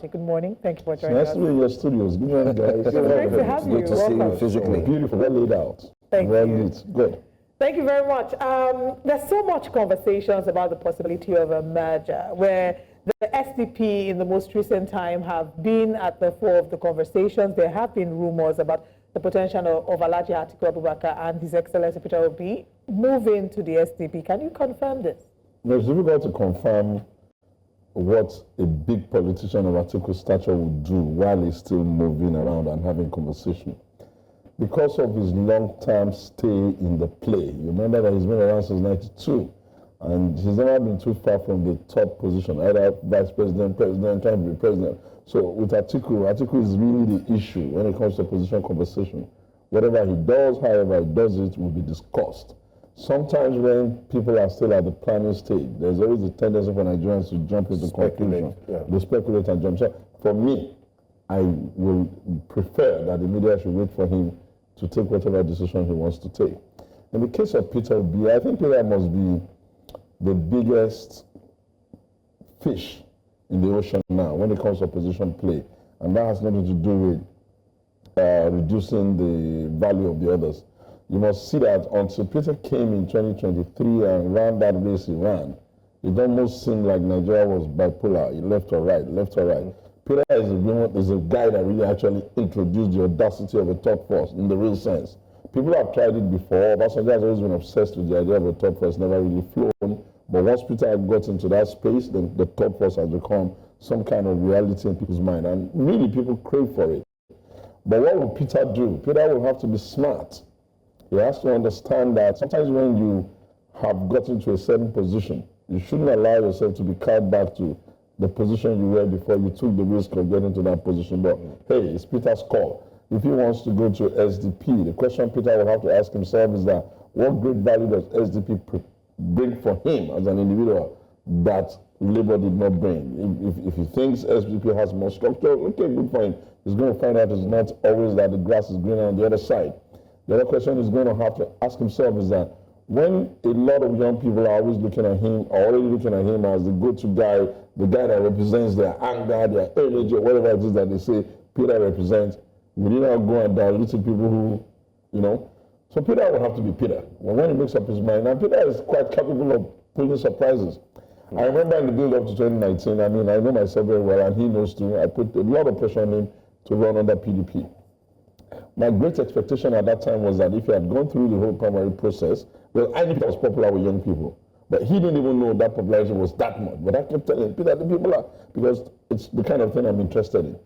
Good morning. Thank you for joining us. Nice to be in your studios. Good morning, guys. It's great to have you. Good to see you physically. Beautiful, well laid out. Thank well you. Neat. Good. Thank you very much. There's so much conversations about the possibility of a merger where the SDP in the most recent time have been at the fore of the conversations. There have been rumors about the potential of Alhaji Atiku Abubakar and His Excellency Peter Obi moving to the SDP. Can you confirm this? It's difficult to confirm what a big politician of Atiku's stature would do while he's still moving around and having conversation. Because of his long-term stay in the play, you remember that he's been around since 92, and he's never been too far from the top position, either vice president, president, trying to be president. So with Atiku is really the issue when it comes to position conversation. Whatever he does, however he does it, will be discussed. Sometimes when people are still at the planning stage, there's always a tendency for Nigerians to jump into conclusion. Yeah. They speculate and jump. So for me, I will prefer that the media should wait for him to take whatever decision he wants to take. In the case of Peter Obi, I think Peter must be the biggest fish in the ocean now when it comes to opposition play. And that has nothing to do with reducing the value of the others. You must see that until Peter came in 2023 and ran that race he ran, it almost seemed like Nigeria was bipolar, left or right, left or right. Peter is a guy that really actually introduced the audacity of a top force in the real sense. People have tried it before. Obasanjo has always been obsessed with the idea of a top force, never really flown. But once Peter got into that space, then the top force has become some kind of reality in people's mind. And really, people crave for it. But what will Peter do? Peter will have to be smart. He has to understand that sometimes when you have gotten to a certain position, you shouldn't allow yourself to be carried back to the position you were before you took the risk of getting to that position. But hey, it's Peter's call. If he wants to go to SDP, the question Peter will have to ask himself is that what great value does SDP bring for him as an individual that Labour did not bring? If he thinks SDP has more structure, okay, good for him. He's going to find out it's not always that the grass is greener on the other side. The other question he's going to have to ask himself is that when a lot of young people are always looking at him, or already looking at him as the go-to guy, the guy that represents their anger, their energy, or whatever it is that they say Peter represents, we need not go and dilute people who, you know. So Peter will have to be Peter. When he makes up his mind, and Peter is quite capable of pulling surprises. I remember in the build-up to 2019, I know myself very well, and he knows too, I put a lot of pressure on him to run under PDP. My great expectation at that time was that if he had gone through the whole primary process, well, I knew Peter was popular with young people, but he didn't even know that popularity was that much. But I kept telling him, Peter, the people are, because it's the kind of thing I'm interested in.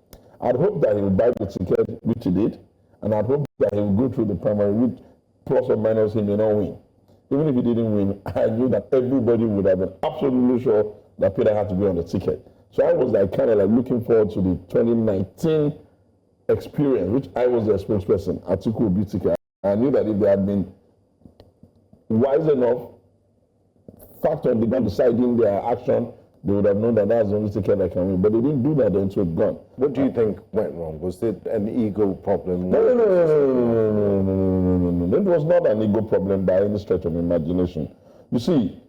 I'd hope that he would buy the ticket, which he did, and I'd hope that he would go through the primary, which plus or minus he may not win. Even if he didn't win, I knew that everybody would have been absolutely sure that Peter had to be on the ticket. So I was like kind of like looking forward to the 2019 experience, which I was the spokesperson, Atiku Obi ticket. I knew that if they had been wise enough, fact on the ground, deciding their action, they would have known that that's the only ticket I can win. But they didn't do that until it's gone. What do you think went wrong? Was it an ego problem? No. It was not an ego problem by any stretch of imagination. You see,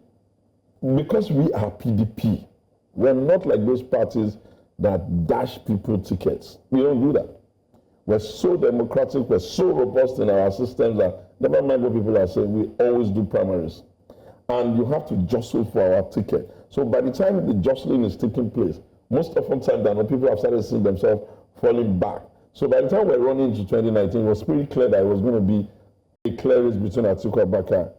because we are PDP, we're not like those parties that dash people tickets. We don't do that. We're so democratic, we're so robust in our systems that never mind what people are saying, we always do primaries. And you have to jostle for our ticket. So by the time the jostling is taking place, most often times people have started seeing themselves falling back. So by the time we're running into 2019, it was pretty clear that it was going to be a clear race between Atiku Abubakar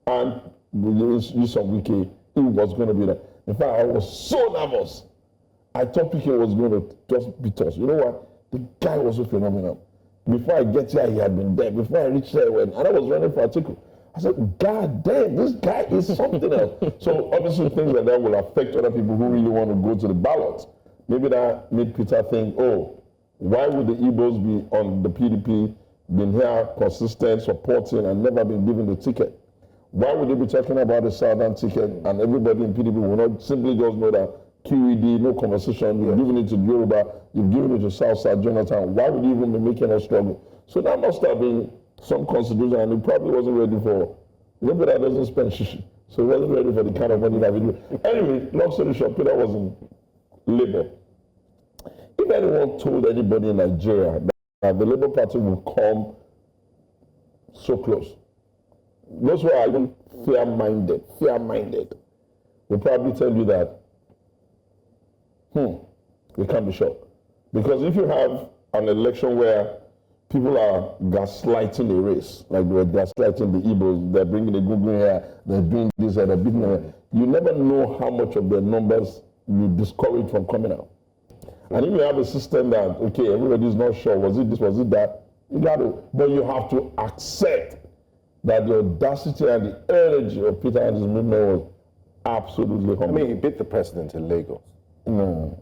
and the use of Wike. It was going to be that. In fact, I was so nervous. I thought Wike was going to just beat us. You know what? The guy was so phenomenal. Before I get here, he had been there. Before I reached there, and I was running for Atiku. I said, God damn, this guy is something else. So obviously things like that will affect other people who really want to go to the ballot. Maybe that made Peter think, oh, why would the Igbos be on the PDP, been here consistent, supporting, and never been given the ticket? Why would they be talking about the Southern ticket and everybody in PDP will not simply just know that QED, no conversation, you've given it to Yoruba, you've given it to Southside Jonathan. Why would you even be making us struggle? So that must have been some consideration, and he probably wasn't ready for, nobody that doesn't spend shishi. So he wasn't ready for the kind of money that we do. Anyway, long story short, Peter was in Labour. if anyone told anybody in Nigeria that the Labour Party will come so close, those who are even fair-minded, will probably tell you that, we can't be shocked. Because if you have an election where people are gaslighting the race, like they were gaslighting the Igbos, they're bringing the Google here, they're doing this, they're beating them, you never know how much of their numbers you discourage from coming out. And if you have a system that, okay, everybody's not sure, was it this, was it that, you got to, but you have to accept that the audacity and the energy of Peter and his movement was absolutely humble. I mean, he beat the president in Lagos. No.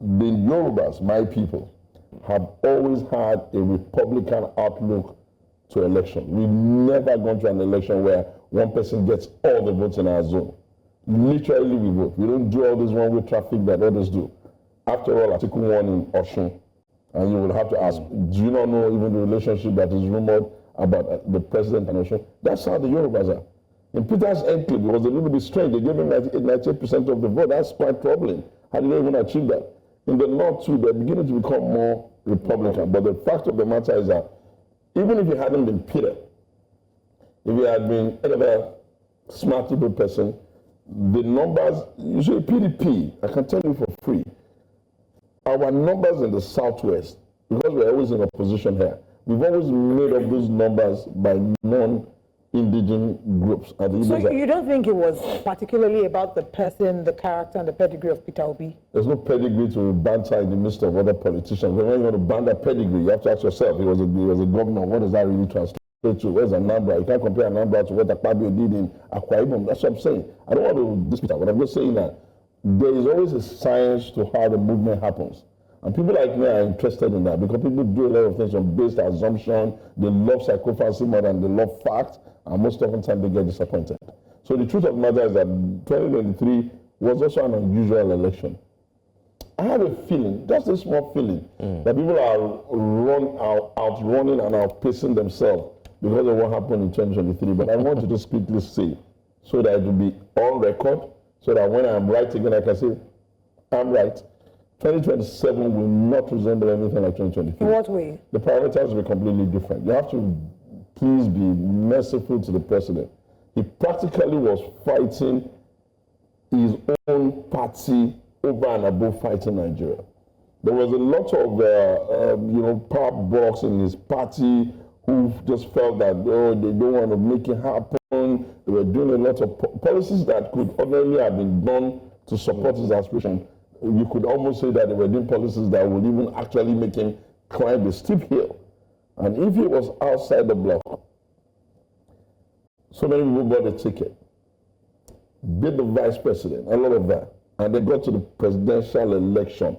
The Yorubas, my people, have always had a Republican outlook to election. We've never gone to an election where one person gets all the votes in our zone. Literally, we vote. We don't do all this one-way traffic that others do. After all, Article 1 in Osun, and you will have to ask, do you not know even the relationship that is rumored about the president and Osun? That's how the Yorubas are. In Peter's enclave, it was a little bit strange. They gave him 98% of the vote. That's quite troubling. How did they even achieve that? In the North, too, they're beginning to become more Republican. But the fact of the matter is that even if he hadn't been Peter, if he had been another smart people person, the numbers, usually PDP, I can tell you for free, our numbers in the Southwest, because we're always in opposition here, we've always made up those numbers by non-indigenous groups. So you don't think it was particularly about the person, the character, and the pedigree of Peter Obi? There's no pedigree to banter in the midst of other politicians. When you're going to banter pedigree, you have to ask yourself, he was a governor, what does that really translate to? Where's Anambra? You can't compare Anambra to what Akpabio did in Akwa Ibom. That's what I'm saying. I don't want to dispute that, but I'm just saying that there is always a science to how the movement happens. And people like me are interested in that because people do a lot of things on based assumption. They love psychophancy more than they love fact, and most often time they get disappointed. So the truth of the matter is that 2023 was also an unusual election. I have a feeling, just a small feeling, that people are outrunning and outpacing themselves because of what happened in 2023. But I want to just quickly say, so that it will be on record, so that when I'm right again, I can say, I'm right. 2027 will not resemble anything like 2023. In what way? The parameters will be completely different. You have to please be merciful to the president. He practically was fighting his own party over and above fighting Nigeria. There was a lot of power blocks in his party who just felt that, they don't want to make it happen. They were doing a lot of policies that could ordinarily have been done to support his aspiration. You could almost say that they were doing policies that would even actually make him climb a steep hill. And if he was outside the block, so many people bought a ticket, beat the vice president, a lot of that, and they got to the presidential election,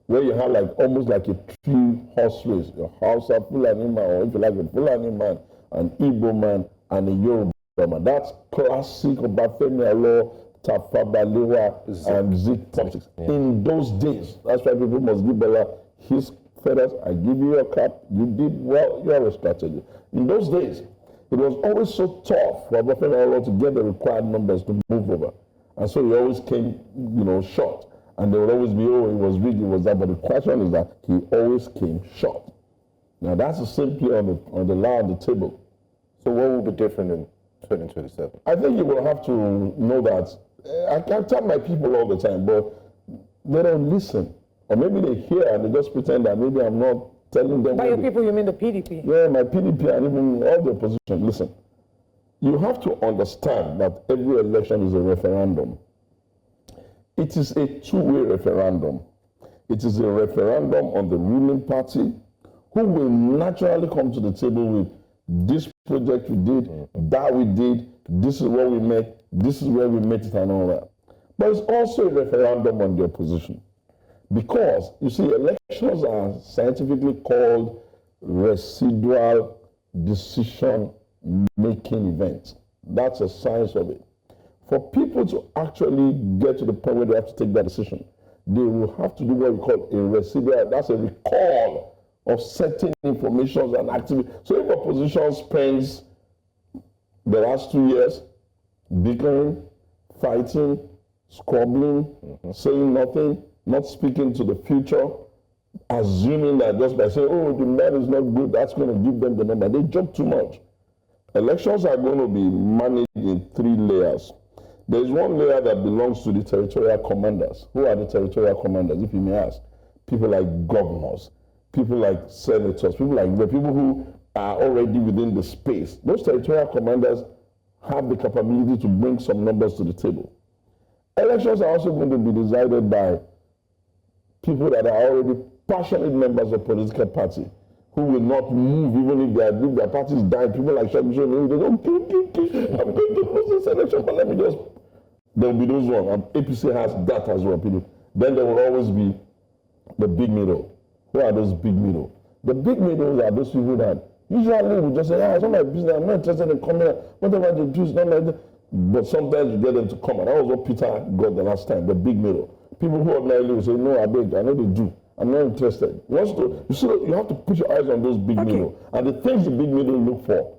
where you had almost like a three-horse race, a Hausa Fulani man, or if you like a Fulani man, an Igbo man, and a Yoruba man. That's classic Obafemi Awolowo, Tafa Balewa, and Zik politics. Yeah. In those days, that's why people must give Bella his feathers. I give you your cap, you did well, you have a strategy. In those days, it was always so tough for Obafemi Awolowo to get the required numbers to move over. And so he always came, short. And there would always be, it was rigged, it was that. But the question is that he always came short. Now that's simply on the line on the table. So what will be different in 2027? I think you will have to know that. I can tell my people all the time, but they don't listen. Or maybe they hear and they just pretend that maybe I'm not telling them. By your people, you mean the PDP? Yeah, my PDP and even all the opposition. Listen, you have to understand that every election is a referendum. It is a two-way referendum. It is a referendum on the ruling party, who will naturally come to the table with this project we did, that we did, this is what we met, this is where we met it and all that. But it's also a referendum on the opposition. Because, you see, elections are scientifically called residual decision-making events. That's a science of it. For people to actually get to the point where they have to take that decision, they will have to do what we call a residual, that's a recall of certain information and activity. So if opposition spends the last 2 years bickering, fighting, squabbling, saying nothing, not speaking to the future, assuming that just by saying, oh, the man is not good, that's going to give them the number. They jump too much. Elections are going to be managed in 3 layers. There is one layer that belongs to the territorial commanders. Who are the territorial commanders, if you may ask? People like governors, people like senators, people like the people who are already within the space. Those territorial commanders have the capability to bring some numbers to the table. Elections are also going to be decided by people that are already passionate members of political party who will not move even if their party is dying. People like Segun Showunmi, they don't I'm going to lose this election, but let me just. There will be those ones. And APC has that as well. Then there will always be the big middle. Who are those big middle? The big middles are those people that usually will just say, it's not my business, I'm not interested in coming out. Whatever they do is not like that. But sometimes you get them to come out. That was what Peter got the last time, the big middle. People who ordinarily will say, no, I beg, I know they do. I'm not interested. You have to put your eyes on those big middle. And the things the big middle look for,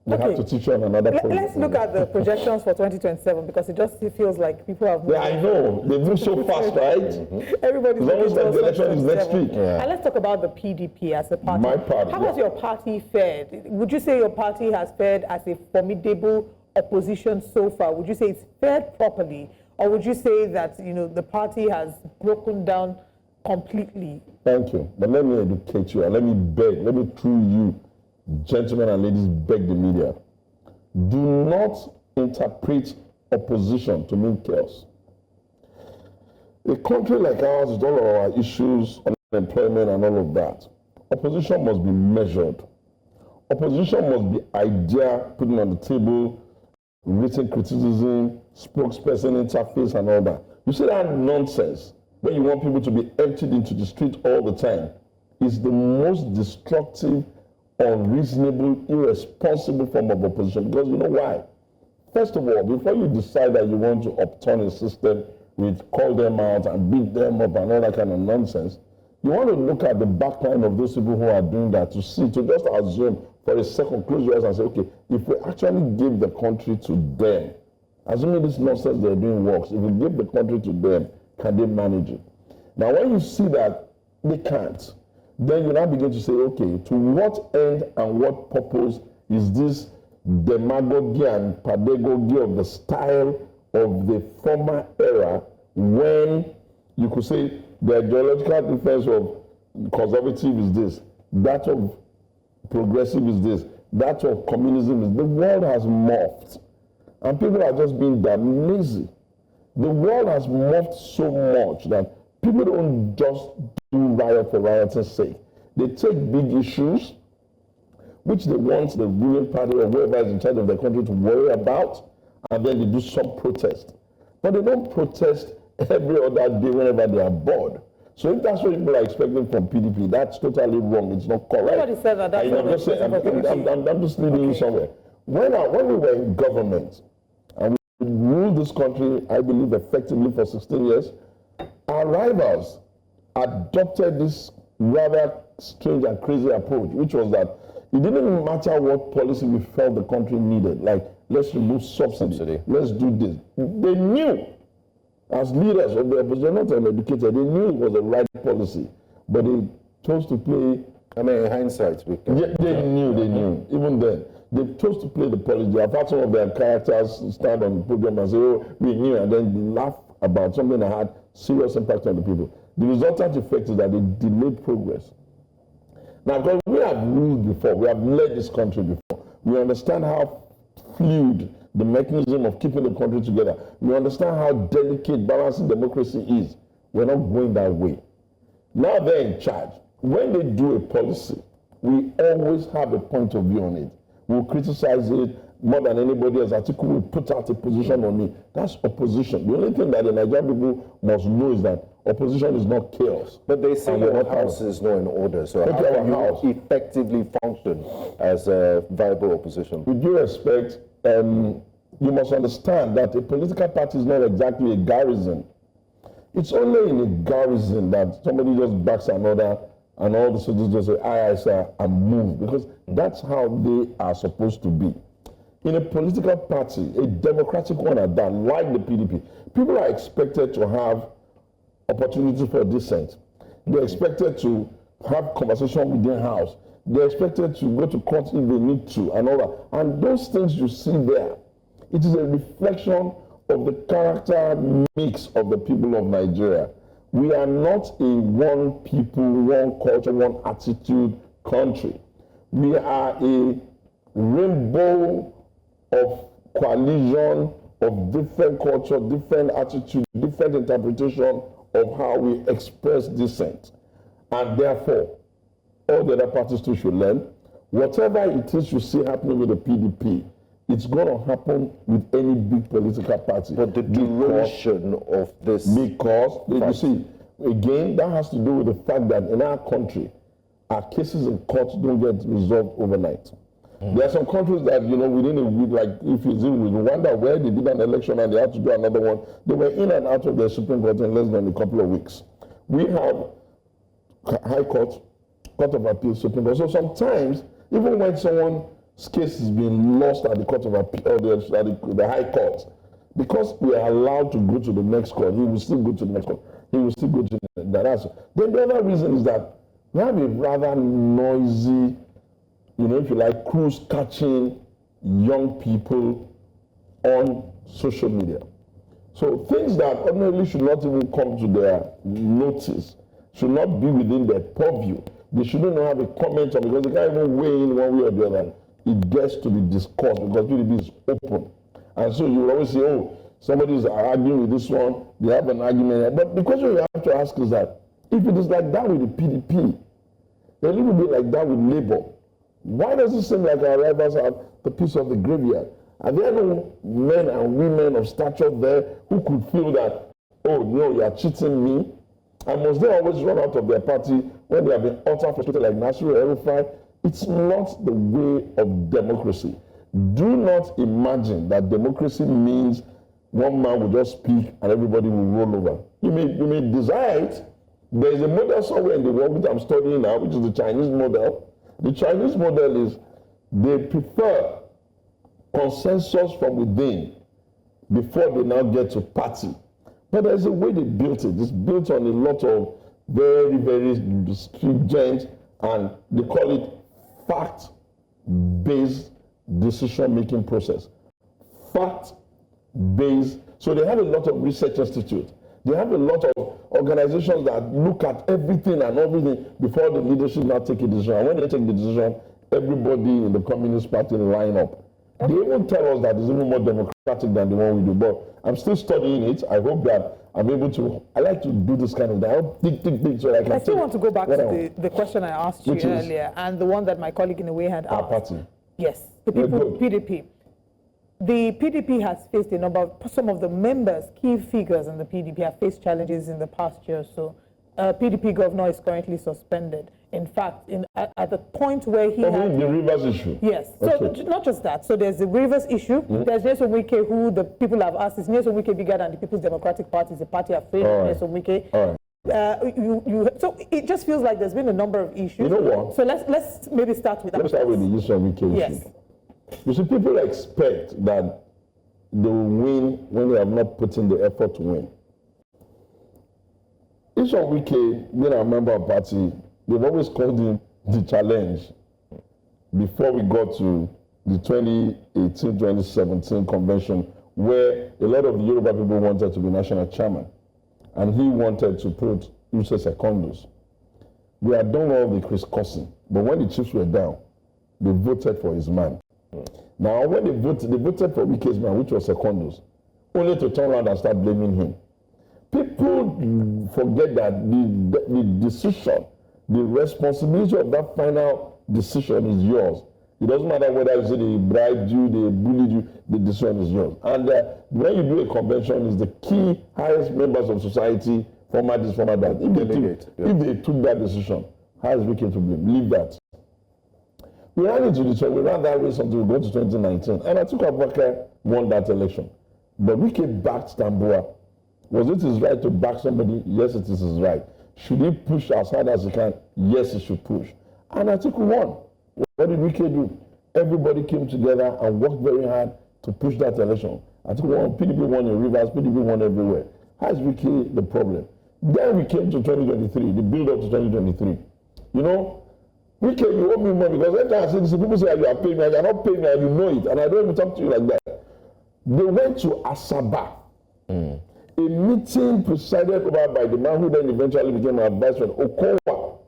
they have to teach you on another program. Let's look at the projections for 2027 because it feels like people have moved. Yeah, I know. They move so fast, right? Everybody's it's almost like the election is next week. Yeah. And let's talk about the PDP as a party. My party. How has your party fared? Would you say your party has fared as a formidable opposition so far? Would you say it's fared properly? Or would you say that the party has broken down completely? Thank you. But let me educate you and let me through you, gentlemen and ladies, beg the media. Do not interpret opposition to mean chaos. A country like ours, with all of our issues, unemployment and all of that, opposition must be measured. Opposition must be idea putting on the table, written criticism, spokesperson interface and all that. You see that nonsense where you want people to be emptied into the street all the time is the most destructive, unreasonable, irresponsible form of opposition. Because you know why? First of all, before you decide that you want to upturn a system with call them out and beat them up and all that kind of nonsense, you want to look at the backline of those people who are doing that to just assume for a second, close your eyes and say, okay, if we actually give the country to them, assuming this nonsense they're doing works, if we give the country to them, can they manage it? Now, when you see that they can't, then you now begin to say, okay, to what end and what purpose is this demagogy and pedagogy of the style of the former era when you could say the ideological defense of conservative is this, that of progressive is this, that of communism is. The world has morphed and people are just being damn lazy. The world has morphed so much that people don't just do riot for riot's sake. They take big issues, which they want the ruling party or whoever is in charge of the country to worry about, and then they do some protest. But they don't protest every other day whenever they are bored. So if that's what people are expecting from PDP, that's totally wrong. It's not correct. Nobody said that. I'm just leading you somewhere. When we were in government and we ruled this country, I believe, effectively for 16 years, our rivals adopted this rather strange and crazy approach, which was that it didn't matter what policy we felt the country needed, like let's remove subsidy, let's do this. They knew, as leaders of the opposition, not uneducated, they knew it was the right policy, but they chose to play. I mean, in hindsight, they knew, even then. They chose to play the policy. I've had some of their characters stand on the program and say, oh, we knew, and then laugh about something that had serious impact on the people. The resultant effect is that they delayed progress. Now, because we have ruled before, we have led this country before, we understand how fluid the mechanism of keeping the country together. We understand how delicate balancing democracy is. We're not going that way. Now they're in charge. When they do a policy, we always have a point of view on it. We'll criticize it more than anybody else. Atiku will put out a position on it. That's opposition. The only thing that the Nigerian people must know is that opposition is not chaos. But they say your house is not in order. So how can you effectively function as a viable opposition? With due respect, you must understand that a political party is not exactly a garrison. It's only in a garrison that somebody just backs another and all the soldiers just say, aye, sir, and move, because that's how they are supposed to be. In a political party, a democratic one at that, like the PDP, people are expected to have opportunity for dissent. They're expected to have conversation within house. They're expected to go to court if they need to and all that. And those things you see there, it is a reflection of the character mix of the people of Nigeria. We are not a one people, one culture, one attitude country. We are a rainbow of coalition of different culture, different attitude, different interpretation of how we express dissent. And therefore, all the other parties too should learn. Whatever it is you see happening with the PDP, it's going to happen with any big political party. But the duration of this... Because, you see, again, that has to do with the fact that in our country, our cases in court don't get resolved overnight. There are some countries that, within a week, like if it's in with Rwanda, where they did an election and they had to do another one, they were in and out of the Supreme Court in less than a couple of weeks. We have High Court, Court of Appeal, Supreme Court. So sometimes, even when someone's case is being lost at the Court of Appeal, or the High Court, because we are allowed to go to the next court, he will still go to the next court. He will still go to the next. Then the other reason is that we have a rather noisy, if you like, cruise catching young people on social media. So things that ordinarily should not even come to their notice, should not be within their purview. They shouldn't have a comment on, because they can't even weigh in one way or the other. It gets to be discussed because PDP is open. And so you will always say, oh, somebody is arguing with this one, they have an argument. But the question you have to ask is that, if it is like that with the PDP, then it will be like that with Labour. Why does it seem like our rivals have the piece of the graveyard? Are there no men and women of stature there who could feel that, oh, no, you are cheating me? And must they always run out of their party when they have been utter frustrated like Nasiru El-Rufai? It's not the way of democracy. Do not imagine that democracy means one man will just speak and everybody will roll over. You may desire it. There is a model somewhere in the world which I'm studying now, which is the Chinese model. The Chinese model is they prefer consensus from within before they now get to party. But there's a way they built it. It's built on a lot of very, very stringent, and they call it fact-based decision-making process. Fact-based. So they have a lot of research institutes. They have a lot of organizations that look at everything and everything before the leadership now take a decision. And when they take the decision, everybody in the Communist Party line up. They even tell us that it's even more democratic than the one we do. But I'm still studying it. I hope that I'm able to. I like to do this kind of thing. I hope think so I can. I still want to go back to the question I asked you earlier, and the one that my colleague in a way had asked. Our party. Yes, the people, PDP. The PDP has faced a number of, some of the members, key figures in the PDP have faced challenges in the past year or so. PDP governor is currently suspended. In fact, at the point where he had... the Rivers issue? Yes. So not just that. So there's the Rivers issue. There's Nyesom Wike, who the people have asked, is Nyesom Wike bigger than the People's Democratic Party? Is the party afraid of Nyesom Wike? So it just feels like there's been a number of issues. You know what? So let's maybe start with that. Let's start with the Nyesom Wike issue. Yes. You see, people expect that they will win when they have not put in the effort to win. Nyesom Wike, being a member of the party, they've always called him the challenge before we got to the 2018-2017 convention, where a lot of the Yoruba people wanted to be national chairman, and he wanted to put Use Secondos. We had done all the crisscrossing, but when the chiefs were down, they voted for his man. Now, when they voted for Wike's man, which was Secondos, only to turn around and start blaming him. People forget that the decision, the responsibility of that final decision is yours. It doesn't matter whether you say they bribed you, they bullied you, the decision is yours. And when you do a convention, it's the key highest members of society, former this, former that. If they took that decision, how is Wike to blame? Leave that. We ran into this, we ran that race until we got to 2019. And Atiku Abubakar won that election. But Wike backed Tambuwal. Was it his right to back somebody? Yes, it is his right. Should he push as hard as he can? Yes, he should push. And Atiku won. What did Wike do? Everybody came together and worked very hard to push that election. Atiku won. PDP won in Rivers, PDP won everywhere. How is Wike the problem? Then we came to 2023, the build up to 2023. You know, Wike, you owe me money because every time I say this, people say you are paying me, and you are not paying me, and you know it, and I don't even talk to you like that. They went to Asaba, a meeting presided over by the man who then eventually became my advisor, Okowa.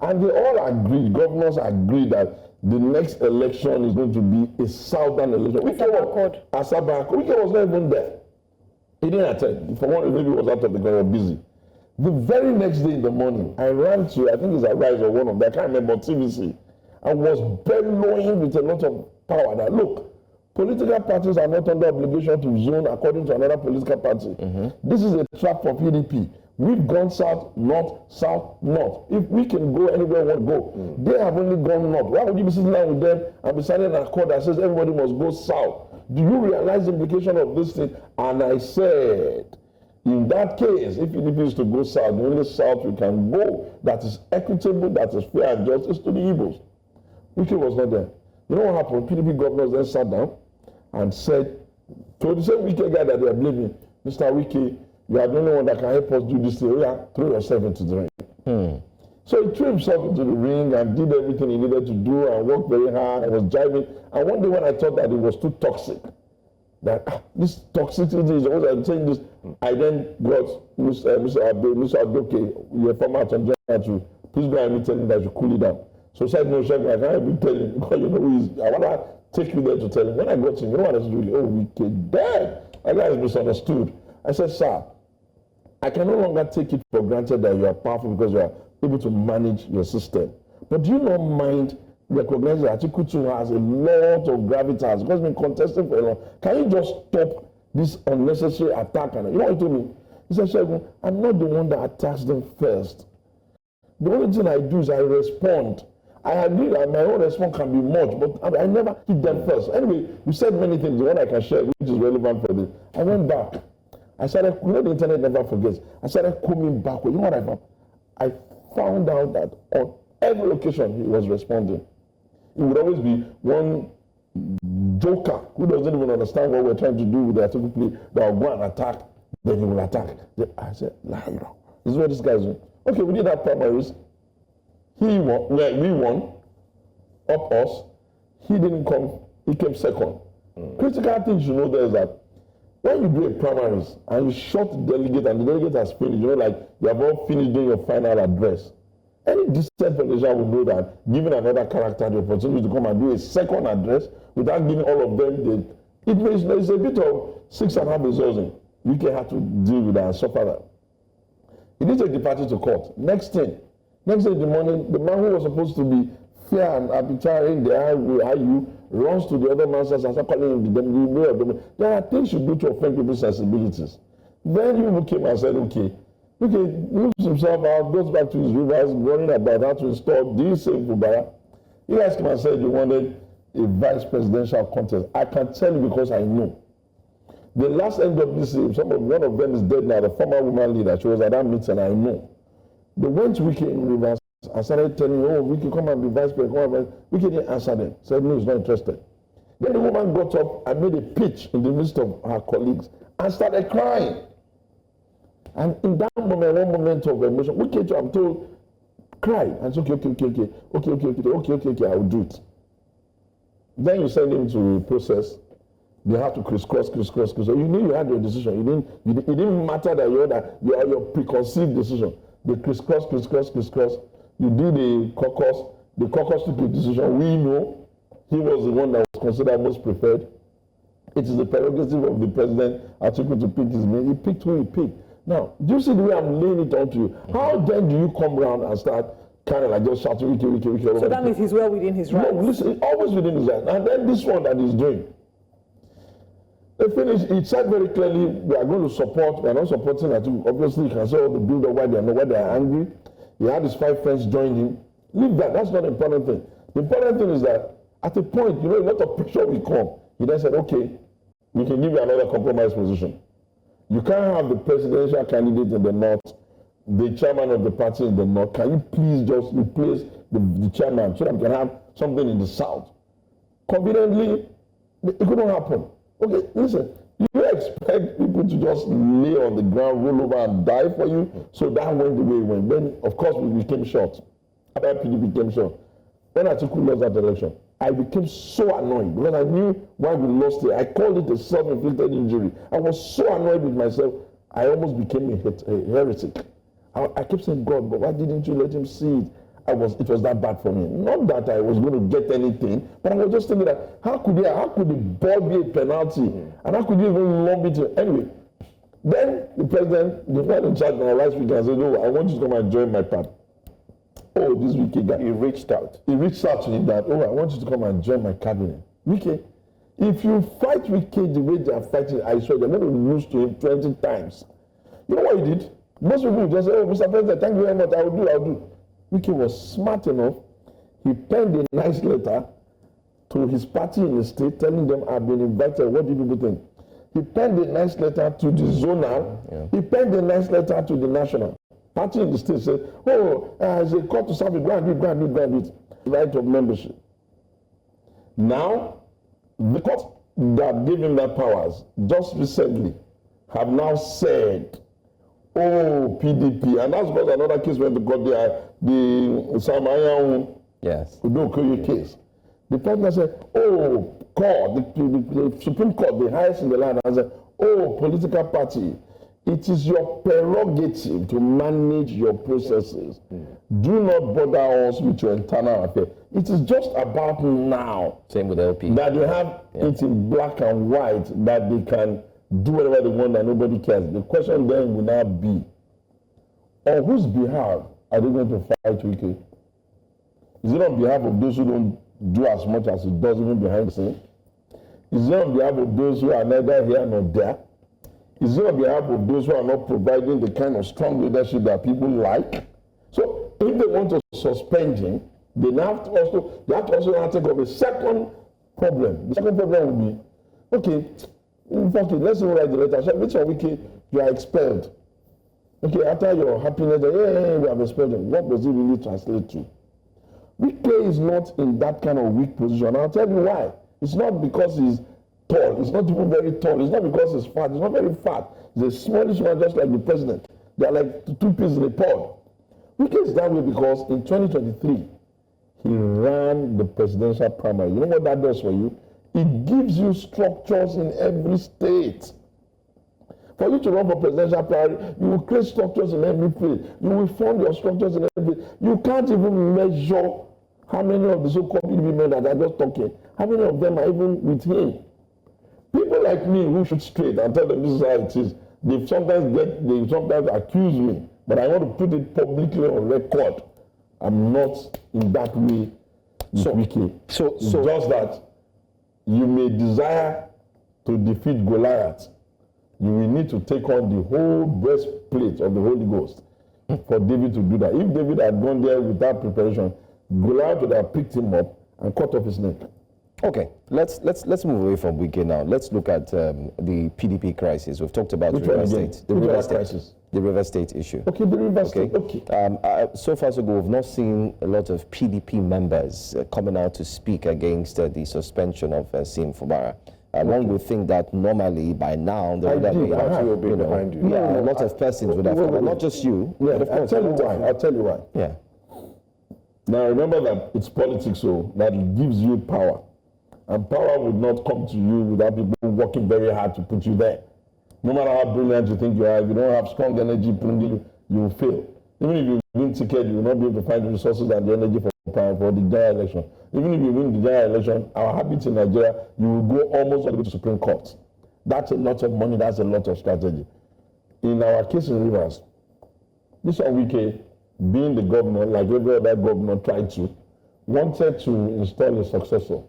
And they all agreed, governors agreed that the next election is going to be a southern election. Asaba was not even there. He didn't attend. For one, maybe he was out of the government, busy. The very next day in the morning, I ran to, I think it's Arise or one of them, I can't remember, TVC. I was bellowing with a lot of power that, look, political parties are not under obligation to zone according to another political party. This is a trap for PDP. We've gone south, north, south, north. If we can go anywhere we want to go, they have only gone north. Why would you be sitting down with them and be signing an accord that says everybody must go south? Do you realize the implication of this thing? And I said, in that case, if PDP is to go south, the only south we can go that is equitable, that is fair and just is to the Igbos. Wike was not there. You know what happened? PDP governors then sat down and said, to the same Wike guy that they are blaming, Mr. Wike, you are the only one that can help us do this thing. Yeah, throw yourself into the ring. So he threw himself into the ring and did everything he needed to do and worked very hard and was driving. And one day when I thought that it was too toxic, that this toxicity is always, I'm saying this, I then got Mr. Adoke, your former attorney general, to please go and tell him that you cool it down. So I said, no, Sheikh, I can't even tell him because you know who he is. I want to take you there to tell him. When I got him, you know what I was doing? Oh, Wike, dead. That guy is misunderstood. I said, sir, I can no longer take it for granted that you are powerful because you are able to manage your system. But do you not mind recognizing that Article 2 has a lot of gravitas because it's been contested for a long time? Can you just stop this unnecessary attack? And you know what he told me? He said, Segun, I'm not the one that attacks them first. The only thing I do is I respond. I agree that my own response can be much, but I never hit them first. Anyway, you said many things, the one I can share, which is relevant for this. I went back. I started, you know, the internet never forgets. I started coming back. You know what I found? I found out that on every occasion he was responding. It would always be one joker who doesn't even understand what we're trying to do with the article plea that will go and attack, then he will attack. I said, this is what this guy's doing. Okay, we did that primaries. He won, we won, up us. He didn't come, he came second. Critical thing you know there is that when you do a primaries and you short the delegate and the delegate has finished, you know, like you have all finished doing your final address. Any decent politician will know that giving another character the opportunity to come and do a second address without giving all of them it's a bit of 6.5 exhausting. Wike had to deal with that and suffer that. He didn't take the party to court. Next day in the morning, the man who was supposed to be fair and arbitrary in the IU runs to the other man's house and starts calling him the mayor of the. There are things you do to offend people's sensibilities. Then he came and said, okay, moves himself out, goes back to his rivers, worrying about how to install this same Fubara. He asked him and said he wanted a vice presidential contest. I can tell you because I know. The last NWC, one of them is dead now, the former woman leader, she was at that meeting, I know. They went to Wike in Rivers and started telling him, oh, Wike, come and be vice president. Wike didn't answer them. Said, no, he's not interested. Then the woman got up and made a pitch in the midst of her colleagues and started crying. And in that moment, one moment of emotion, Wike, I'm told, cried. And said, okay, I will do it. Then you send him to a process. They have to crisscross. So you knew you had your decision. It didn't matter that you had your preconceived decision. They crisscross. You did the caucus took a decision. We know he was the one that was considered most preferred. It is the prerogative of the president, Atiku, to pick his name. He picked who he picked. Now, do you see the way I'm laying it on to you? How then do you come around and start kind of like just shouting, Wike? So that means he's well within his rights. No, listen, always within his rights. And then this one that he's doing. They finished, he said very clearly, we are going to support, we are not supporting Atiku. Obviously, you can say all the build up why they are angry. He had his 5 friends join him. Leave that, that's not the important thing. The important thing is that at a point, a lot of pressure will come. He then said, okay, we can give you another compromise position. You can't have the presidential candidate in the north, the chairman of the party in the north. Can you please just replace the chairman so that we can have something in the south? Conveniently, it couldn't happen. Okay, listen, you expect people to just lay on the ground, roll over and die for you? So that went the way it went. Then, of course, we became short. After PDP became short. When Atiku lost that election, I became so annoyed because I knew why we lost it. I called it a self-inflicted injury. I was so annoyed with myself, I almost became a heretic. I kept saying, God, but why didn't you let him see it? It was that bad for me. Not that I was going to get anything, but I was just thinking that how could the ball be a penalty? And how could you even lump it? Anyway, then the president, the man in charge last week, and said, "No, I want you to come and join my party." Oh, this Wike guy. He reached out to him that, "Oh, I want you to come and join my cabinet." Wike, if you fight Wike the way they are fighting, I swear they're going to lose to him 20 times. You know what he did? Most people just say, "Oh, Mr. President, thank you very much. I'll do. Wike was smart enough. He penned a nice letter to his party in the state telling them, "I've been invited. What do you people think?" He penned a nice letter to the zonal. Yeah. He penned a nice letter to the national. Party in the state said, "Oh, as a call to service, go and do. Right of membership." Now, the court that gave him that powers just recently have now said, "Oh, PDP," and that's because another case went to court, the Samayan Udokoye case. The president said, "Oh, court, the Supreme Court, the highest in the land," and said, "Oh, political party, it is your prerogative to manage your processes. Do not bother us with your internal affairs. It is just about now." Same with LP. That you have it in black and white, that they can do whatever they want and nobody cares. The question then will now be, on whose behalf are they going to fight Wike? Is it on behalf of those who don't do as much as he does even behind the scene? Is it on behalf of those who are neither here nor there? Is it on behalf of those who are not providing the kind of strong leadership that people like? So if they want to suspend him, they have to also take up a second problem. The second problem will be, okay, let's write the letter. So which Wike, you are expelled. Okay, after your happiness, we have expelled him. What does it really translate to? Wike is not in that kind of weak position. I'll tell you why. It's not because he's tall. It's not even very tall. It's not because he's fat. It's not very fat. He's a smallish man, just like the president. They're like two peas in a pod. Wike is that way because in 2023, he ran the presidential primary. You know what that does for you? It gives you structures in every state. For you to run for presidential primary, you will create structures in every place. You will fund your structures in every place. You can't even measure how many of the so-called PDP men that are just talking, how many of them are even with him. People like me who shoot straight and tell them this is how it is, they sometimes accuse me, but I want to put it publicly on record. I'm not in that way with Wike. So it's just that you may desire to defeat Goliath. You will need to take on the whole breastplate of the Holy Ghost for David to do that. If David had gone there without preparation, Goliath would have picked him up and cut off his neck. Okay, let's move away from Wike now. Let's look at the PDP crisis. We've talked about River State. The River State issue. Okay, the River State. Okay. So far so good, we've not seen a lot of PDP members coming out to speak against the suspension of Sim Fubara. One would think that normally by now there would have been, a lot of persons would have come, not just you. Yeah, I'll tell you why. Yeah. Now remember that it's politics, so that it gives you power. And power would not come to you without people working very hard to put you there. No matter how brilliant you think you are, if you don't have strong energy, you will fail. Even if you win ticket, you will not be able to find the resources and the energy for the general election. Even if you win the general election, our habit in Nigeria, you will go almost all the way to Supreme Court. That's a lot of money, that's a lot of strategy. In our case in Rivers, this Wike, being the governor, like every other governor tried to, wanted to install a successor.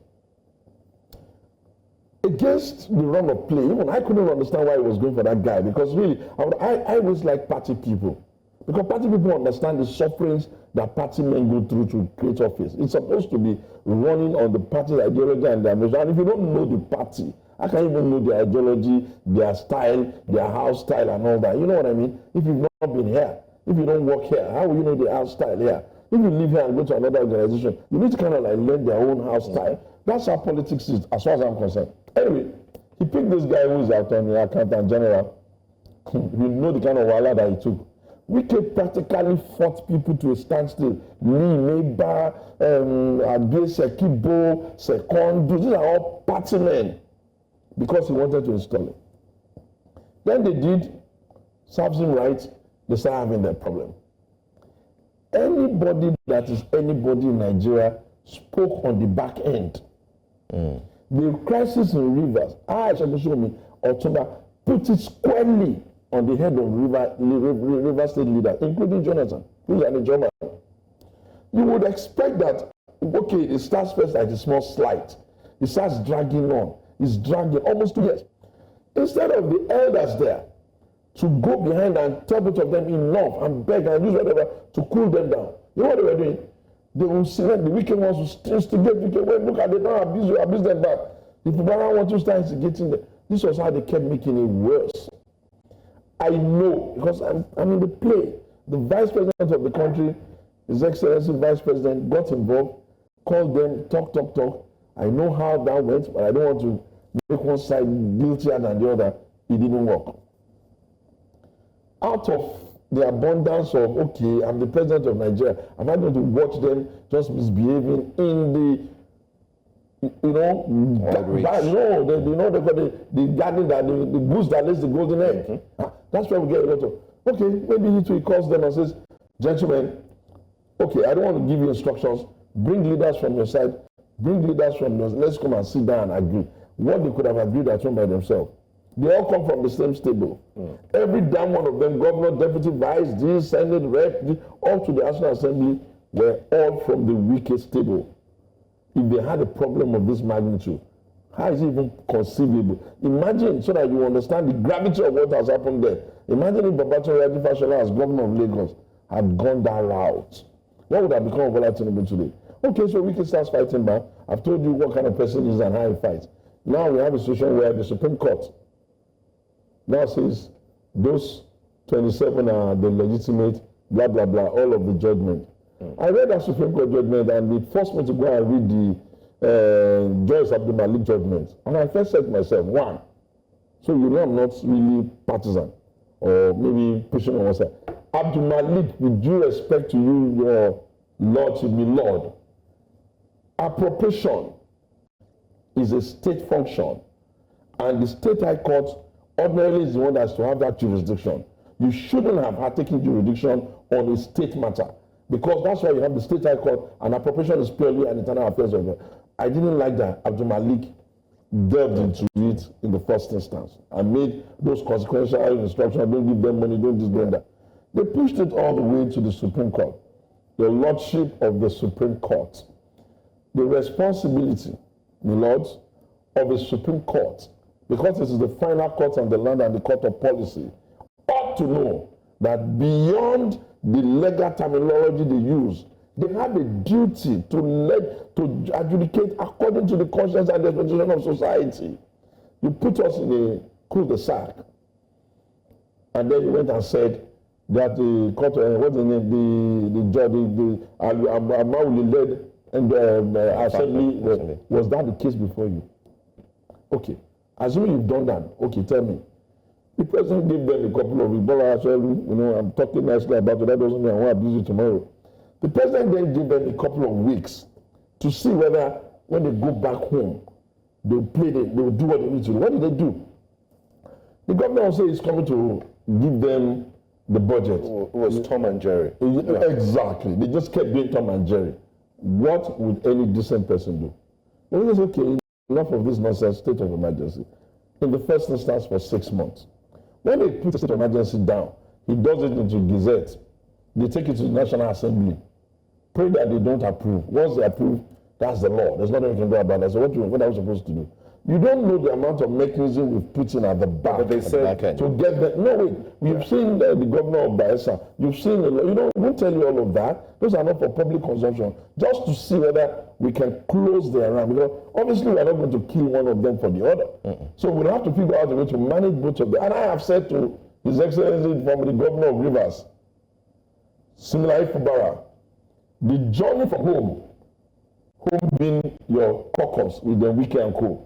Against the run of play, even I couldn't understand why he was going for that guy, because really, I always like party people. Because party people understand the sufferings that party men go through to create office. It's supposed to be running on the party's ideology and their mission. And if you don't know the party, I can't even know their ideology, their style, their house style and all that. You know what I mean? If you've not been here, if you don't work here, how will you know the house style here? If you live here and go to another organization, you need to kind of like learn their own house style. That's how politics is, as far as I'm concerned. Anyway, He picked this guy who is out on the accountant general. You know the kind of wahala that he took. Wike practically fought people to a standstill. Lee, Meba, Abie Sekibo, Sekondu, these are all party men because he wanted to install it. Then they did, serves him right, they start having that problem. Anybody that is anybody in Nigeria spoke on the back end. The crisis in Rivers, Otunba put it squarely on the head of River State leaders, including Jonathan, who's an German. You would expect that, okay, it starts first like a small slight. It starts dragging on. It's dragging almost 2 years. Instead of the elders there to go behind and tell both of them enough and beg and use whatever to cool them down. You know what they were doing? They will select the wicked ones who instigate wicked. Well, look at them, don't abuse you, abuse them back. If people don't want to start instigating them, this was how they kept making it worse. I know, because I'm in the play. The vice president of the country, His Excellency Vice President, got involved, called them, talk. I know how that went, but I don't want to make one side guiltier than the other. It didn't work. Out of the abundance of, okay, I'm the president of Nigeria, am I going to watch them just misbehaving in the, you know, they got the garden, that the goose that lays the golden egg. That's where we get a lot of, okay, maybe he calls them and says, gentlemen, okay, I don't want to give you instructions, bring leaders from your side, bring leaders from yours, let's come and sit down and agree. What they could have agreed at home by themselves. They all come from the same stable. Every damn one of them, governor, deputy, vice, this, senate, rep, all to the National Assembly, were all from the Wike stable. If they had a problem of this magnitude, how is it even conceivable? Imagine, so that you understand the gravity of what has happened there. Imagine if Babatola Fashola as governor of Lagos had gone that route. What would have become of Bola Tinubu today? Okay, so Wike starts fighting back. I've told you what kind of person he is and how he fights. Now we have a situation where the Supreme Court now says those 27 are the legitimate, blah, blah, blah, all of the judgment. I read that Supreme Court judgment and it forced me to go and read the Joyce Abdul Malik judgment. And I first said to myself, one, so you know I'm not really partisan or maybe pushing on one side. Abdul Malik, with due respect to you, your lordship, me lord, appropriation is a state function and the state high court ordinarily is the one that's to have that jurisdiction. You shouldn't have taken jurisdiction on a state matter because that's why you have the state high court and appropriation is purely an internal affairs of it. I didn't like that Abdul Malik delved into it in the first instance and made those consequential instructions, don't give them money, don't this, don't that. They pushed it all the way to the Supreme Court, the lordship of the Supreme Court. The responsibility, my lords, of the Supreme Court, because this is the final court on the land and the court of policy, ought to know that beyond the legal terminology they use, they have a duty to adjudicate according to the conscience and the expectation of society. You put us in a cul-de-sac, and then you went and said that the court, what's the name, the judge, the Amauli led and the assembly, was that the case before you? Okay. Assuming you've done that, okay, tell me. The president gave them a couple of weeks, I'm talking nicely about it, that doesn't mean I want to abuse you tomorrow. The president then gave them a couple of weeks to see whether when they go back home, they will do what they need to do. What did they do? The governor will say he's coming to give them the budget. It was Tom and Jerry. Exactly. They just kept doing Tom and Jerry. What would any decent person do? Well, it's okay. Enough of this nonsense, state of emergency. In the first instance for 6 months. When they put the state of emergency down, he does it into Gazette. They take it to the National Assembly. Pray that they don't approve. Once they approve, that's the law. There's nothing you can do about that. So what are we supposed to do? You don't know the amount of mechanism we've put in at the back. But they said to get that. No, wait. You've seen the governor of Bayelsa. You've seen the law. We won't tell you all of that. Those are not for public consumption. Just to see whether we can close the round. Because obviously we are not going to kill one of them for the other. So we'll have to figure out a way to manage both of them. And I have said to His Excellency from the governor of Rivers, similarly Fubara, the journey from home being your caucus with the Wike and Co.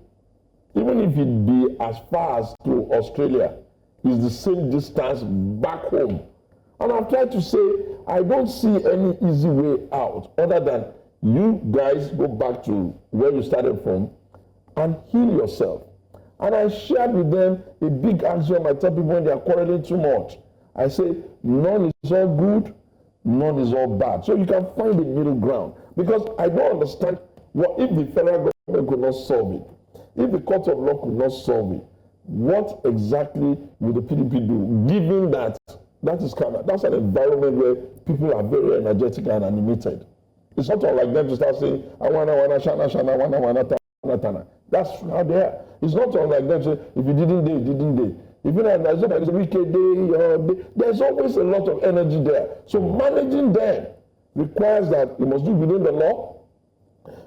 even if it be as far as to Australia, it's the same distance back home. And I've tried to say, I don't see any easy way out other than you guys go back to where you started from and heal yourself. And I shared with them a big axiom. I tell people when they are quarreling too much, I say, none is all good, none is all bad. So you can find the middle ground. Because I don't understand what if the federal government could not solve it, if the court of law could not solve it, what exactly would the PDP do, given that that's an environment where people are very energetic and animated. It's not like them to start saying, I wanna, shana, tana. That's how they are. It's not like them to say, if you didn't do, you didn't do. If you know, it's not like it's a weekend day, there's always a lot of energy there. So managing them requires that you must do within the law,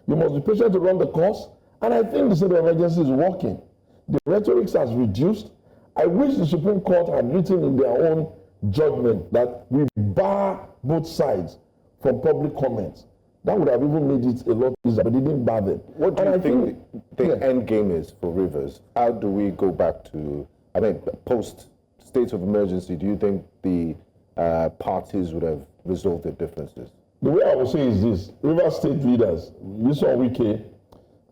you must be patient to run the course, and I think the state of emergency is working. The rhetoric has reduced. I wish the Supreme Court had written in their own judgment that we bar both sides from public comments. That would have even made it a lot easier, but it didn't bar them. What do you think the end game is for Rivers? How do we go back to, post state of emergency? Do you think the parties would have resolved their differences? The way I would say is this: Rivers state leaders, you saw Wike,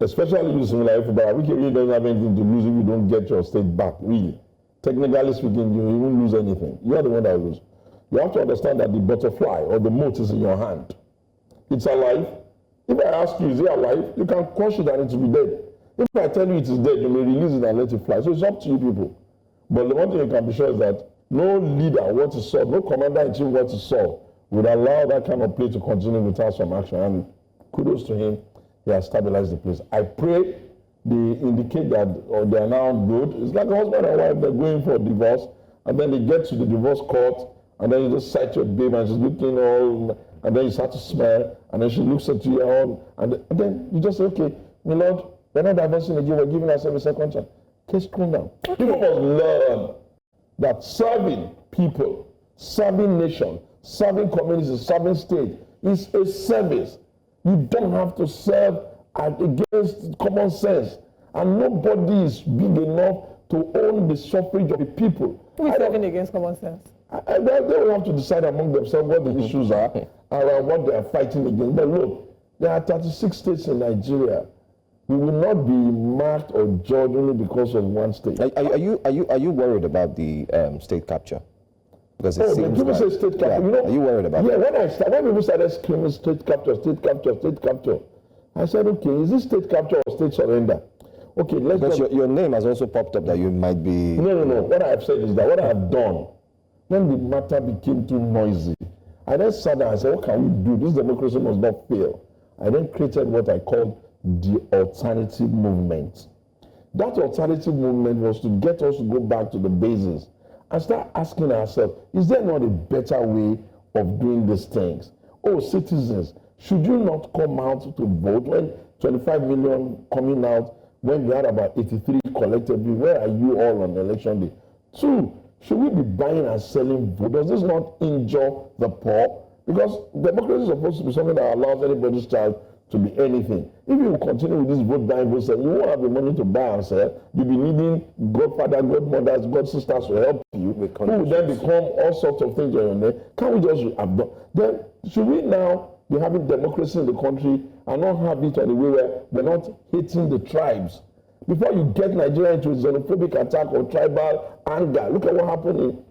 especially using like Wike really doesn't have anything to lose if you don't get your state back, really. Technically speaking, you won't lose anything. You are the one that will lose. You have to understand that the butterfly or the mote is in your hand. It's alive. If I ask you, is it alive? You can crush it and it will be dead. If I tell you it is dead, you may release it and let it fly. So it's up to you people. But the one thing you can be sure is that no leader what is saw, no commander-in-chief what is saw would allow that kind of play to continue without some action. And kudos to him, he has stabilized the place. I pray they indicate that they are now good. It's like a husband and wife, they're going for a divorce, and then they get to the divorce court, and then you just sight your babe, and she's looking all, and then you start to smile, and then she looks at you all, and then you just say, okay, my Lord, we're not divorcing again, we're giving ourselves a second chance. Case cool down. Okay. People must learn that serving people, serving nation, serving communities, serving state is a service. You don't have to serve against common sense. And nobody is big enough to own the suffrage of the people. Who is serving against common sense? They will have to decide among themselves what the issues are around what they are fighting against. But look, there are 36 states in Nigeria. We will not be marked or judged only because of one state. Are you worried about the state capture? Because it seems people say state capture. Yeah. You know, are you worried about that? When people started screaming state capture, I said, okay, is this state capture or state surrender? Okay, let's because your name has also popped up that you might be... No. What I have said is that what I have done, when the matter became too noisy, I then sat down and said, what can we do? This democracy must not fail. I then created what I called the alternative movement. That alternative movement was to get us to go back to the basis and start asking ourselves, is there not a better way of doing these things? Oh, citizens, should you not come out to vote when 25 million coming out, when we had about 83 collectively? Where are you all on election day? 2, should we be buying and selling vote? Does this not injure the poor? Because democracy is supposed to be something that allows anybody's child to be anything. If you continue with this vote buying, vote selling, you won't have the money to buy and sell. You'll be needing godfather, godmothers, godsisters to help you, who will then become all sorts of things on your name. Can't we just have done? Then should we now be having democracy in the country and not have it in a way where we're not hating the tribes? Before you get Nigeria into a xenophobic attack or tribal anger, look at what happened in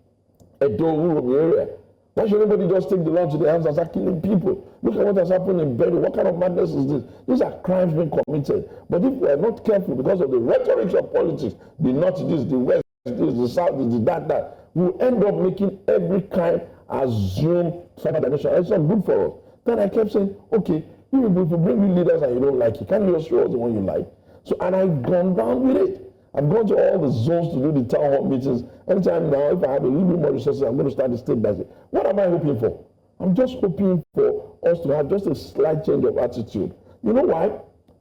Edo, Uromi area. Why should anybody just take the law to their hands and start killing people? Look at what has happened in Benin. What kind of madness is this? These are crimes being committed. But if we are not careful because of the rhetoric of politics, the north this, the west this, the south this, the that, we'll end up making every crime assume cyber dimension. It's not good for us. Then I kept saying, okay, if we bring you leaders and you don't like it, can you just show us the one you like? So, and I've gone down with it. I've gone to all the zones to do the town hall meetings. Anytime now, if I have a little bit more resources, I'm going to start the state by state. What am I hoping for? I'm just hoping for us to have just a slight change of attitude. You know why?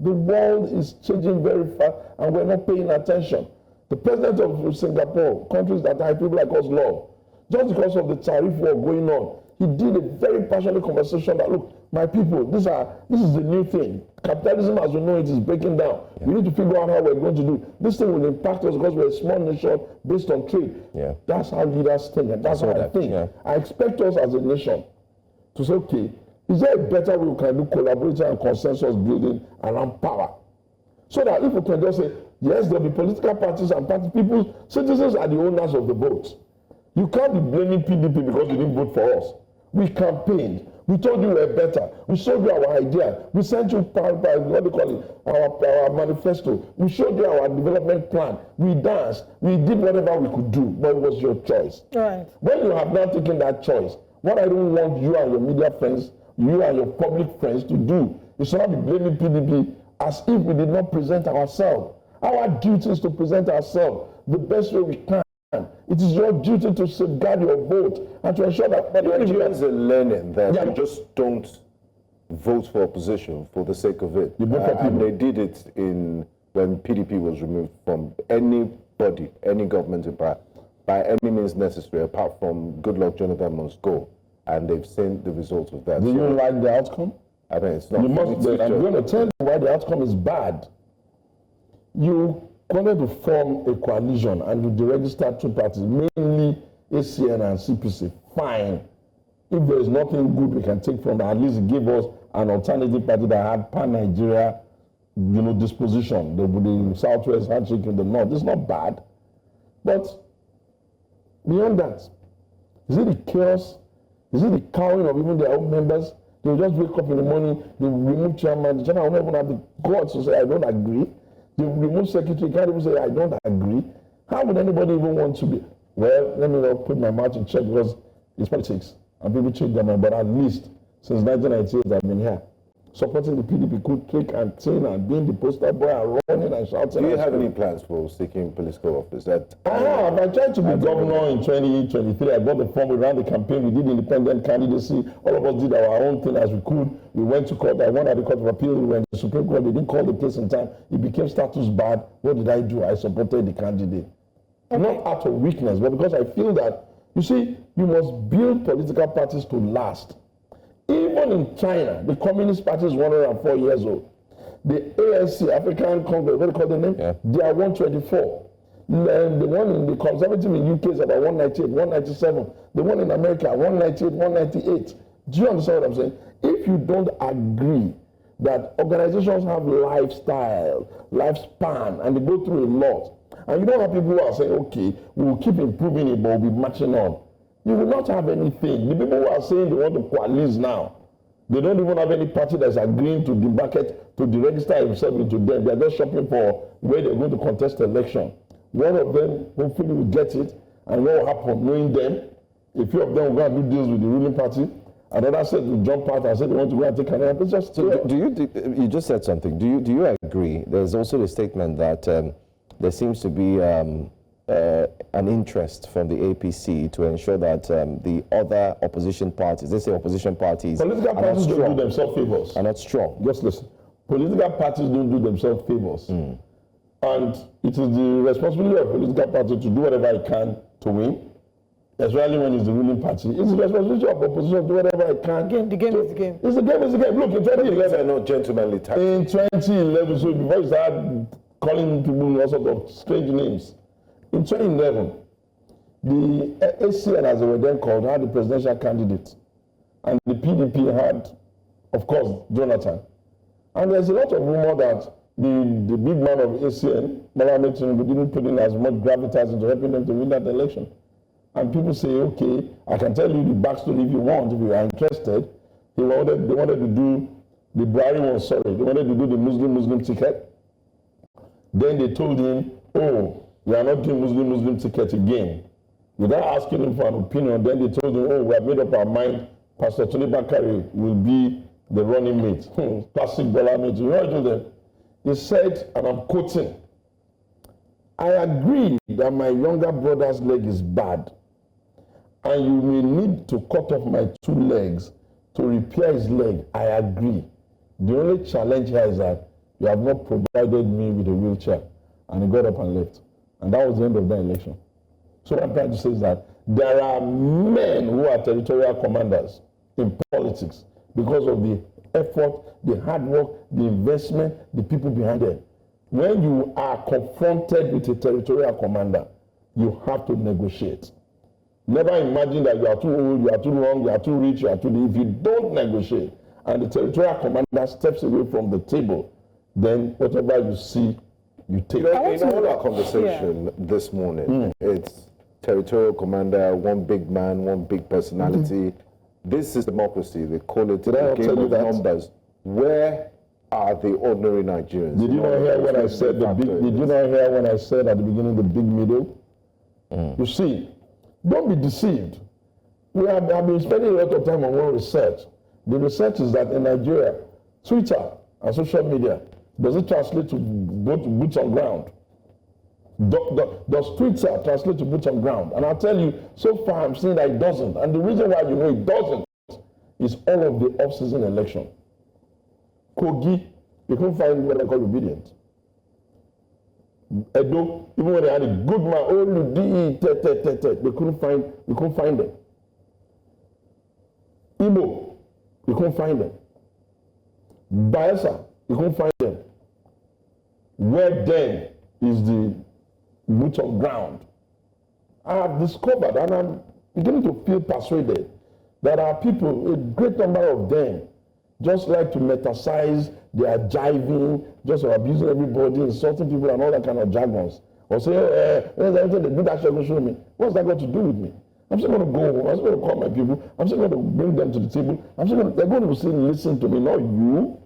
The world is changing very fast and we're not paying attention. The president of Singapore, countries that I people like us love, just because of the tariff war going on, he did a very passionate conversation that, look, my people, this is the new thing. Capitalism as we know it is breaking down. Yeah. We need to figure out how we're going to do. This thing will impact us because we're a small nation based on trade. Yeah. That's how leaders think, and that's how I think. Yeah. I expect us as a nation to say, okay, is there a better way we can do collaboration and consensus building around power? So that if we can just say, yes, there'll be political parties and people, citizens are the owners of the vote. You can't be blaming PDP because you didn't vote for us. We campaigned. We told you we're better. We showed you our idea. We sent you what do you call it? Our manifesto. We showed you our development plan. We danced. We did whatever we could do, but it was your choice. Right. When you have now taken that choice, what I don't want you and your media friends, you and your public friends to do is to not be blaming PDP as if we did not present ourselves. Our duty is to present ourselves the best way we can. It is your duty to safeguard your vote and to ensure that Nigerians are learning that you just don't vote for opposition for the sake of it. And they did it when PDP was removed from anybody, any government in power, by any means necessary, apart from Goodluck Jonathan must go. And they've seen the results of that. Do you like the outcome? I mean, it's not. I'm going to tell you why the outcome is bad. You wanted to form a coalition and you deregister two parties, mainly ACN and CPC. Fine. If there is nothing good we can take from that, at least give us an alternative party that had pan-Nigeria, disposition. The Southwest handshake in the North. It's not bad. But beyond that, is it the chaos? Is it the cowing of even their own members? They'll just wake up in the morning, they remove chairman. The chairman will not even have the guts to say, I don't agree. They remove secretary, can't even say, I don't agree. How would anybody even want to be? Well, let me not put my mouth in check because it's politics. And people change their mind. But at least since 1998, I've been here. Supporting the PDP could trick and tin and being the poster boy and running and shouting. Do you have any plans for seeking political office? I have. I tried to be governor in 2023. I got the form, we ran the campaign, we did independent candidacy. All of us did our own thing as we could. We went to court. I won at the Court of Appeal. We went to the Supreme Court. They didn't call the case in time. It became status bad. What did I do? I supported the candidate. Okay. Not out of weakness, but because I feel that, you see, you must build political parties to last. Even in China, the Communist Party is 104 years old. The ANC, African Congress, what do you call the name? Yeah. They are 124. The one in the Conservative in UK is about 198, 197. The one in America, 198, 198. Do you understand what I'm saying? If you don't agree that organizations have lifestyle, lifespan, and they go through a lot, and you don't have people who are saying, okay, we will keep improving it, but we'll be marching on. You will not have anything. The people who are saying they want to coalesce now, they don't even have any party that's agreeing to the market, to deregister himself into them. They're just shopping for where they're going to contest the election. One of them hopefully will get it, and what will happen, knowing them, a few of them will go and do deals with the ruling party. Another said to jump out and said they want to go and take another. It's just you just said something. Do you agree? There's also the statement that there seems to be an interest from the APC to ensure that the other opposition parties, they say opposition parties, political parties don't do themselves favors. Are not strong. Just listen. Political parties don't do themselves favors. And it is the responsibility of political party to do whatever it can to win, especially when it's the ruling party. It's the responsibility of opposition to do whatever it can. The game is the game. It's the game, it's the game. Look, in 2011, not gentlemanly tactics. In 2011, so before you start calling people all sorts of strange names, in 2011, the ACN, as they were then called, had the presidential candidate. And the PDP had, of course, Jonathan. And there's a lot of rumor that the big man of ACN, Malami Tinubu, didn't put in as much gravitas into helping them to win that election. And people say, okay, I can tell you the backstory if you want, if you are interested. They wanted to do the Buhari one, they wanted to do the Muslim ticket. Then they told him, oh, we are not doing Muslim ticket again. Without asking him for an opinion, then they told him, oh, we have made up our mind, Pastor Tony Bakari will be the running mate. Classic Bola mate. You know what I told them? He said, and I'm quoting, I agree that my younger brother's leg is bad, and you may need to cut off my 2 legs to repair his leg. I agree. The only challenge here is that you have not provided me with a wheelchair. And he got up and left. And that was the end of the election. So what I'm trying to say is that there are men who are territorial commanders in politics because of the effort, the hard work, the investment, the people behind them. When you are confronted with a territorial commander, you have to negotiate. Never imagine that you are too old, you are too young, you are too rich, you are too... If you don't negotiate and the territorial commander steps away from the table, then whatever you see, you take. In all our conversation this morning, it's territorial commander, one big man, one big personality. This is democracy. They call it a game of numbers. Where are the ordinary Nigerians? Did you not hear when I said the big? Did you not hear when I said at the beginning the big middle? You see, don't be deceived. I've been spending a lot of time on one research. The research is that in Nigeria, Twitter and social media, does it translate to boots on ground? Does Twitter translate to boots on ground? And I'll tell you, so far I'm seeing that it doesn't. And the reason why you know it doesn't is all of the off-season election. Kogi, you couldn't find what I call obedient. Edo, even when they had a good man, they couldn't find them. Igbo, you couldn't find them. Bayelsa, you couldn't find them. Where then is the boots on ground? I have discovered, and I'm beginning to feel persuaded, that our people, a great number of them, just like to metasize, they are jiving, just abusing everybody, insulting people and all that kind of jargons. Or say, where's everything they do that show me? What's that got to do with me? I'm still going to go home, I'm still going to call my people, I'm still going to bring them to the table, they're going to still listen to me, not you.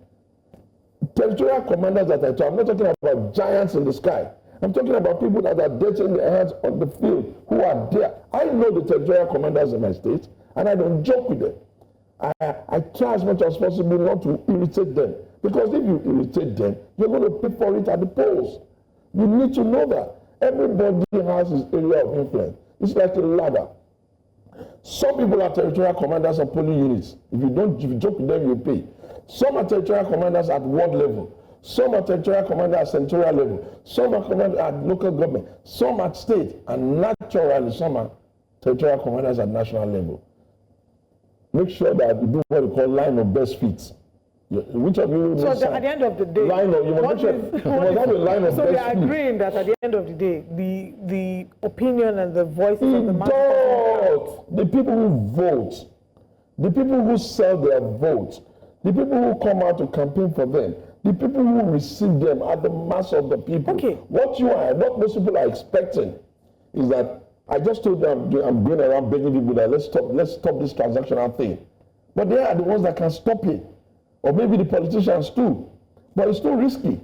Territorial commanders that I talk, I'm not talking about giants in the sky. I'm talking about people that are dating their hands on the field, who are there. I know the territorial commanders in my state, and I don't joke with them. I try as much as possible not to irritate them. Because if you irritate them, you're going to pay for it at the polls. You need to know that. Everybody has his area of influence. It's like a ladder. Some people are territorial commanders of polling units. If you joke with them, you pay. Some are territorial commanders at ward level. Some are territorial commanders at senatorial level. Some are commanders at local government. Some at state. And naturally, some are territorial commanders at national level. Make sure that you do what we call line of best fits. Which of you? So at the end of the day, you must have a line of best fits. So we are agreeing that at the end of the day, the opinion and the voices of the masses. The people who vote, the people who sell their votes, the people who come out to campaign for them, the people who receive them are the mass of the people. Okay. What most people are expecting is that I just told them I'm going around begging people that let's stop this transactional thing. But they are the ones that can stop it. Or maybe the politicians too. But it's too risky.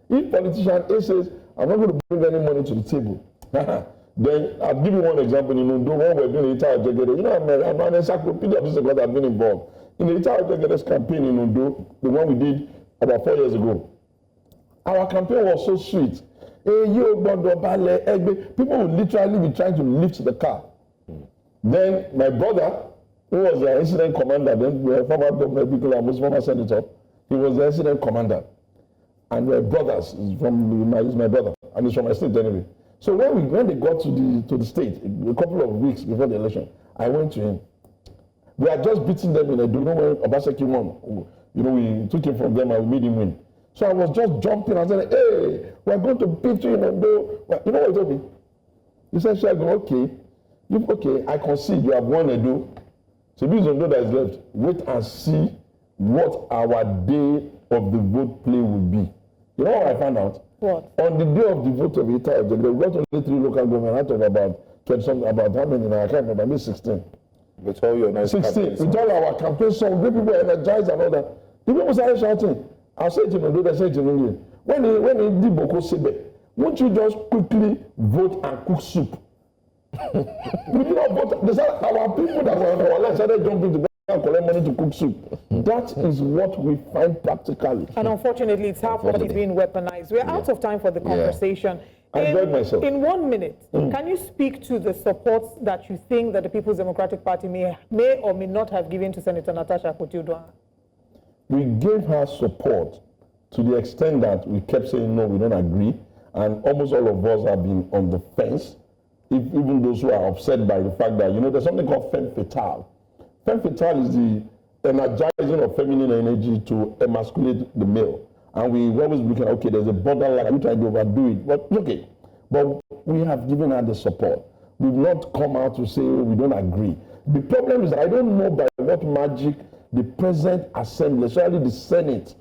If politician A says, I'm not going to bring any money to the table, then I'll give you one example. In Undo, when we're doing the entire Jegede, you know, I'm an encyclopedia of this because I've been involved. In the entire Jegede's campaign in Undo, the one we did about 4 years ago, our campaign was so sweet. People would literally be trying to lift the car. Then my brother, who was the incident commander, then former government people and former senator, he was the incident commander. And we're brothers, he's my brother, and he's from my state anyway. So when they got to the state, a couple of weeks before the election, I went to him. We had just beaten them in a do when Obaseki won. You know, we took him from them and we made him win. So I was just jumping and saying, hey, we're going to beat you in Ondo. You know what he told me? He said, Shagun, okay, I concede you have won Edo. So this is Ondo that is left. Wait and see what our day of the vote play will be. You know what I found out? What? On the day of the vote of Ita, they got only 3 local governments out of about 20 something, about how many now? I can't remember, maybe 16. With all your nice 16. With all our campaign songs, the people energized and all that. The people started shouting. I'll say it in Ondo, they say it in English. When he did Boko Sebe, won't you just quickly vote and cook soup? We did not vote. They said our people that were on our line started jumping together and collect money to cook soup. That is what we find practically. And unfortunately, it's how party is being weaponized. We're out of time for the conversation. I enjoyed myself. In 1 minute, can you speak to the support that you think that the People's Democratic Party may or may not have given to Senator Natasha Akpoti-Uduaghan? We gave her support to the extent that we kept saying, no, we don't agree. And almost all of us have been on the fence. if even those who are upset by the fact that, there's something called femme fatale. Femme fatale is the energizing of feminine energy to emasculate the male. And we always look at, okay, there's a borderline, we try to overdo it, but okay. But we have given her the support. We've not come out to say, we don't agree. The problem is, I don't know by what magic the present assembly, especially the Senate,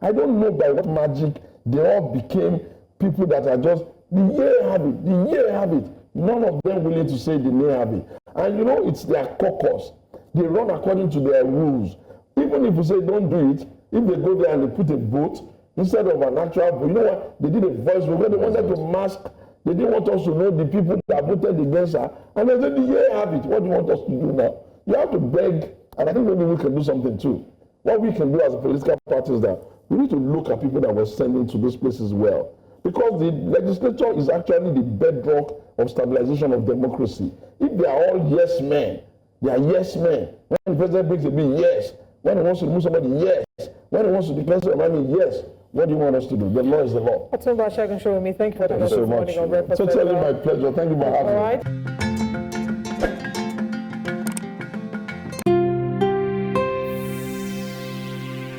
I don't know by what magic they all became people that are just, the year have it, the year have it. None of them willing to say the may have it. And it's their caucus. They run according to their rules. Even if you say don't do it, if they go there and they put a vote instead of an actual vote, you know what? They did a voice vote where they wanted to mask. They didn't want us to know the people that voted against her. And they said, the year have it. What do you want us to do now? You have to beg, and I think maybe we can do something too. What we can do as a political party is that we need to look at people that we're sending to those places well. Because the legislature is actually the bedrock of stabilization of democracy. If they are all yes men, they are yes men. When the president brings a bill, yes. When he wants to remove somebody, yes. When he wants to declare somebody, yes. What do you want us to do? The law is the law. Otunba Segun Showunmi, thank you for the so much. morning on Breakfast. Totally my pleasure. Thank you for having me. All right.